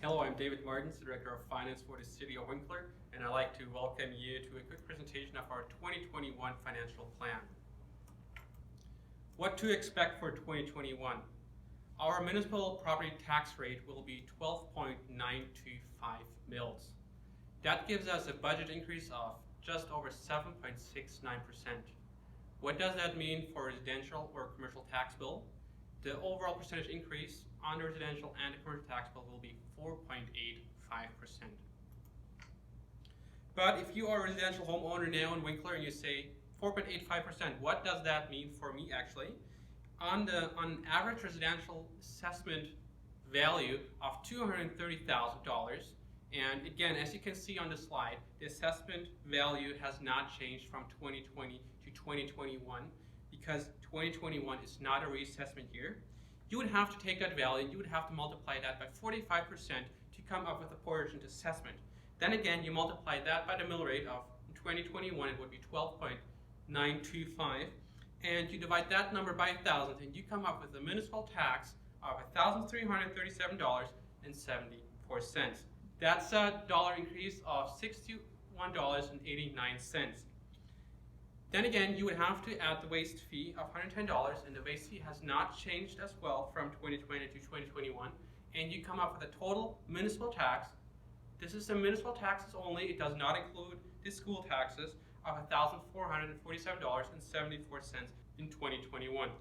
Hello, I'm David Martens, Director of Finance for the City of Winkler, and I'd like to welcome you to a quick presentation of our 2021 financial plan. What to expect for 2021? Our municipal property tax rate will be 12.925 mils. That gives us a budget increase of just over 7.69%. What does that mean for residential or commercial tax bill? The overall percentage increase on the residential and the commercial tax bill will be 4.85%. But if you are a residential homeowner now in Winkler and you say 4.85%, what does that mean for me actually? On average residential assessment value of $230,000, and again, as you can see on the slide, the assessment value has not changed from 2020 to 2021 because 2021 is not a reassessment year. You would have to take that value and you would have to multiply that by 45% to come up with a portion assessment. Then again, you multiply that by the mill rate of 2021, it would be 12.925, and you divide that number by 1,000 and you come up with a municipal tax of $1,337.74. That's a dollar increase of $61.89. Then again, you would have to add the waste fee of $110, and the waste fee has not changed as well from 2020 to 2021, and you come up with a total municipal tax. This is the municipal taxes only, it does not include the school taxes, of $1,447.74 in 2021.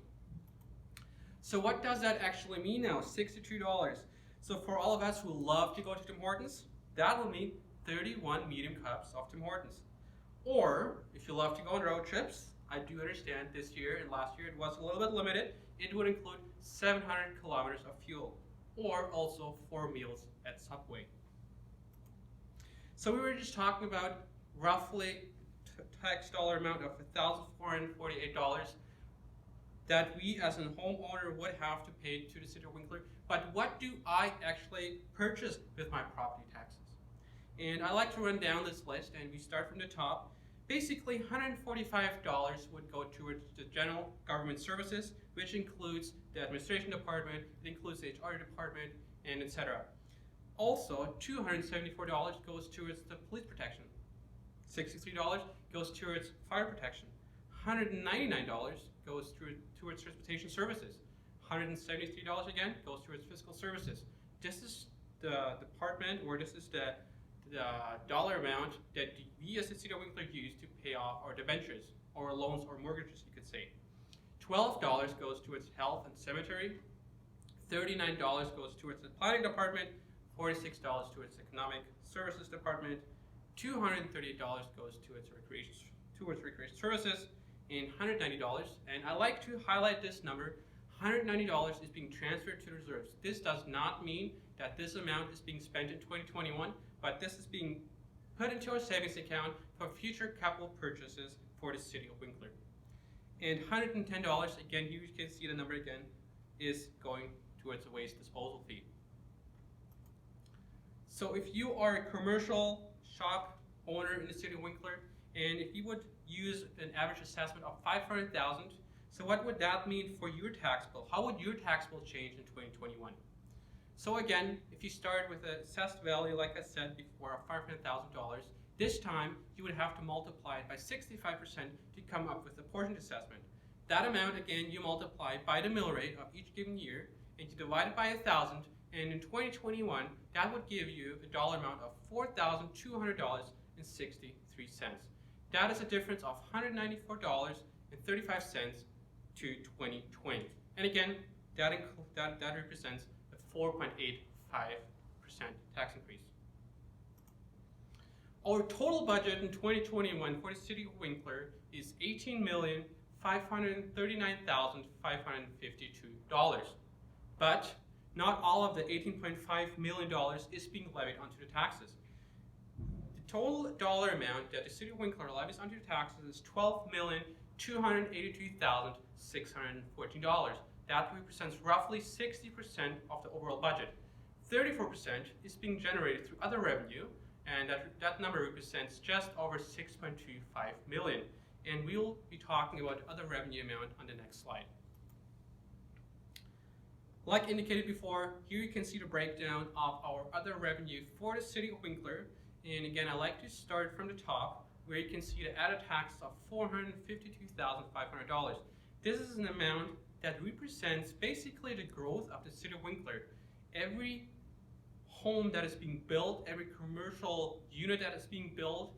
So what does that actually mean now? $62. So for all of us who love to go to Tim Hortons, that will mean 31 medium cups of Tim Hortons. Or, if you love to go on road trips, I do understand this year and last year it was a little bit limited, it would include 700 kilometers of fuel, or also 4 meals at Subway. So we were just talking about roughly tax dollar amount of $1,448 that we as a homeowner would have to pay to the City of Winkler. But what do I actually purchase with my property taxes? And I like to run down this list, and we start from the top. Basically, $145 would go towards the general government services, which includes the administration department, it includes the HR department, and etc. Also, $274 goes towards the police protection. $63 goes towards fire protection. $199 goes towards transportation services. $173 again goes towards fiscal services. This is the department, or this is the dollar amount that we as the City of Winkler use to pay off our debentures, or loans, or mortgages, you could say. $12 goes towards health and cemetery. $39 goes towards the planning department. $46 towards economic services department. $238 goes towards recreation services, and $190. And I like to highlight this number. $190 is being transferred to the reserves. This does not mean that this amount is being spent in 2021, but this is being put into our savings account for future capital purchases for the City of Winkler. And $110, again, here you can see the number again, is going towards a waste disposal fee. So if you are a commercial shop owner in the City of Winkler, and if you would use an average assessment of $500,000, so what would that mean for your tax bill? How would your tax bill change in 2021? So again, if you start with an assessed value, like I said before, of $500,000, this time you would have to multiply it by 65% to come up with a portion assessment. That amount, again, you multiply by the mill rate of each given year, and you divide it by 1,000, and in 2021, that would give you a dollar amount of $4,200.63. That is a difference of $194.35 to 2020. And again, that represents a 4.85% tax increase. Our total budget in 2021 for the City of Winkler is $18,539,552. But not all of the $18.5 million is being levied onto the taxes. The total dollar amount that the City of Winkler levies onto the taxes is $12,282,614. That represents roughly 60% of the overall budget. 34% is being generated through other revenue, and that number represents just over $6.25 million. And we'll be talking about other revenue amount on the next slide. Like indicated before, here you can see the breakdown of our other revenue for the City of Winkler. And again, I like to start from the top, where you can see the added tax of $452,500. This is an amount that represents basically the growth of the City of Winkler. Every home that is being built, every commercial unit that is being built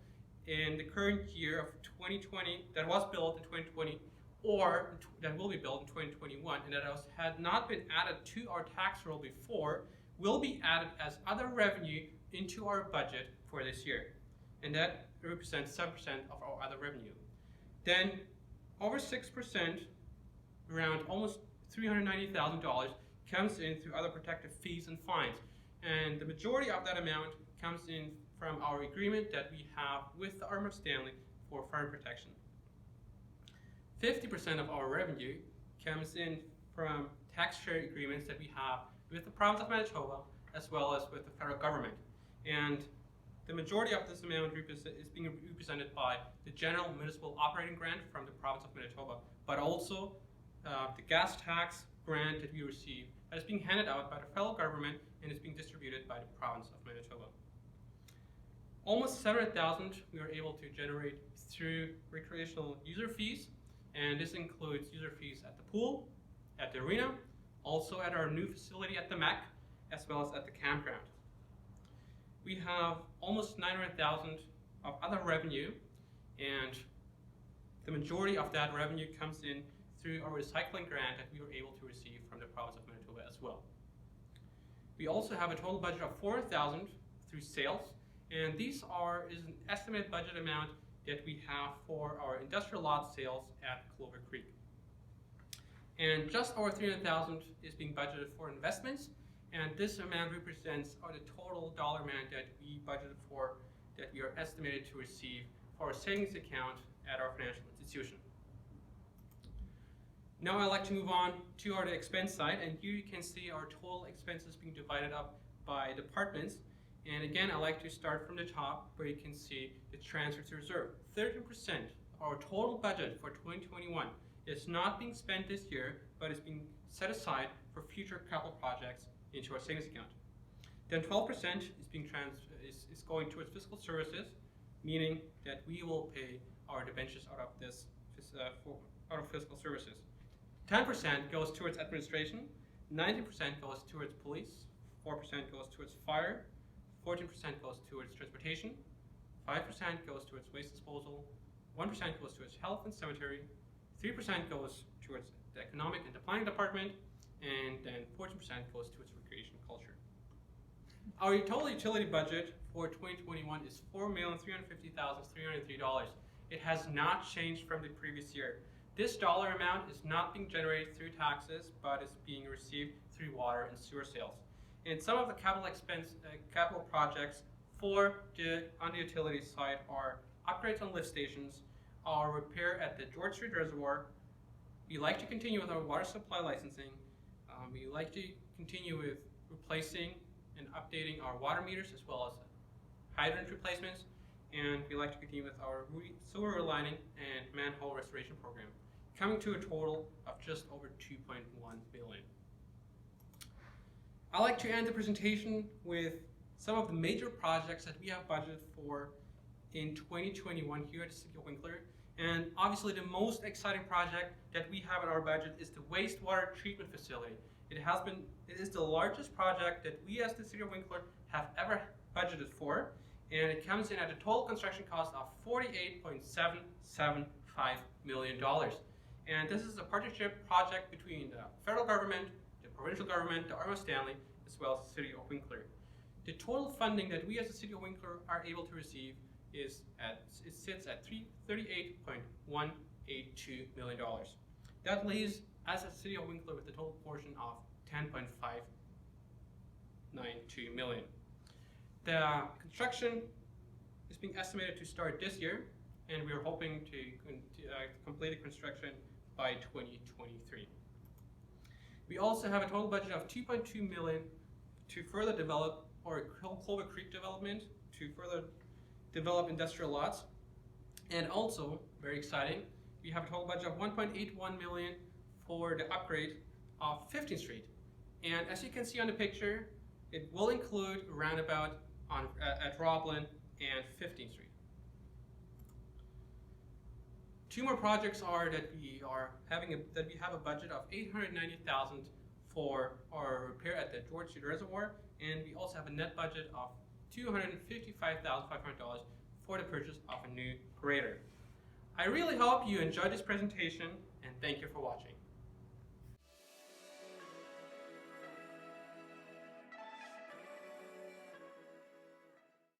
in the current year of 2020, that was built in 2020, or that will be built in 2021, and that had not been added to our tax roll before, will be added as other revenue into our budget for this year. And that represents 7% of our other revenue. Then over 6%, around almost $390,000, comes in through other protective fees and fines. And the majority of that amount comes in from our agreement that we have with the Arm of Stanley for fire protection. 50% of our revenue comes in from tax share agreements that we have with the province of Manitoba as well as with the federal government. And the majority of this amount is being represented by the General Municipal Operating Grant from the province of Manitoba, but also the gas tax grant that we receive that is being handed out by the federal government and is being distributed by the province of Manitoba. Almost $700,000 we were able to generate through recreational user fees, and this includes user fees at the pool, at the arena, also at our new facility at the MEC, as well as at the campground. We have almost $900,000 of other revenue, and the majority of that revenue comes in through our recycling grant that we were able to receive from the province of Manitoba as well. We also have a total budget of $400,000 through sales, and is an estimated budget amount that we have for our industrial lot sales at Clover Creek. And just over $300,000 is being budgeted for investments, and this amount represents the total dollar amount that we budgeted for, that we are estimated to receive for our savings account at our financial institution. Now I'd like to move on to our expense side, and here you can see our total expenses being divided up by departments. And again, I like to start from the top, where you can see the transfer to reserve. 13% of our total budget for 2021 is not being spent this year, but is being set aside for future capital projects into our savings account. Then 12% is going towards fiscal services, meaning that we will pay our debentures out of fiscal services. 10% goes towards administration, 90% goes towards police, 4% goes towards fire, 14% goes towards transportation, 5% goes towards waste disposal, 1% goes towards health and cemetery, 3% goes towards the economic and the planning department, and then 14% goes towards recreation and culture. Our total utility budget for 2021 is $4,350,303. It has not changed from the previous year. This dollar amount is not being generated through taxes, but is being received through water and sewer sales. And some of the capital projects on the utility side are upgrades on lift stations, our repair at the George Street Reservoir. We like to continue with our water supply licensing. We like to continue with replacing and updating our water meters as well as hydrant replacements. And we like to continue with our sewer relining and manhole restoration program, coming to a total of just over $2.1 billion. I like to end the presentation with some of the major projects that we have budgeted for in 2021 here at the City of Winkler. And obviously the most exciting project that we have in our budget is the wastewater treatment facility. It is the largest project that we as the City of Winkler have ever budgeted for, and it comes in at a total construction cost of $48.775 million. And this is a partnership project between the federal government, the provincial government, the Arm of Stanley, as well as the City of Winkler. The total funding that we as the City of Winkler are able to receive sits at $38.182 million. That leaves us as the City of Winkler with a total portion of $10.592 million. The construction is being estimated to start this year, and we are hoping to complete the construction by 2023. We also have a total budget of $2.2 million to further develop our Clover Creek development, to further develop industrial lots. And also, very exciting, we have a total budget of $1.81 million for the upgrade of 15th Street. And as you can see on the picture, it will include a roundabout at Roblin and 15th Street. Two more projects are that we have a budget of $890,000 for our repair at the George Street Reservoir, and we also have a net budget of $255,500 for the purchase of a new grader. I really hope you enjoyed this presentation, and thank you for watching.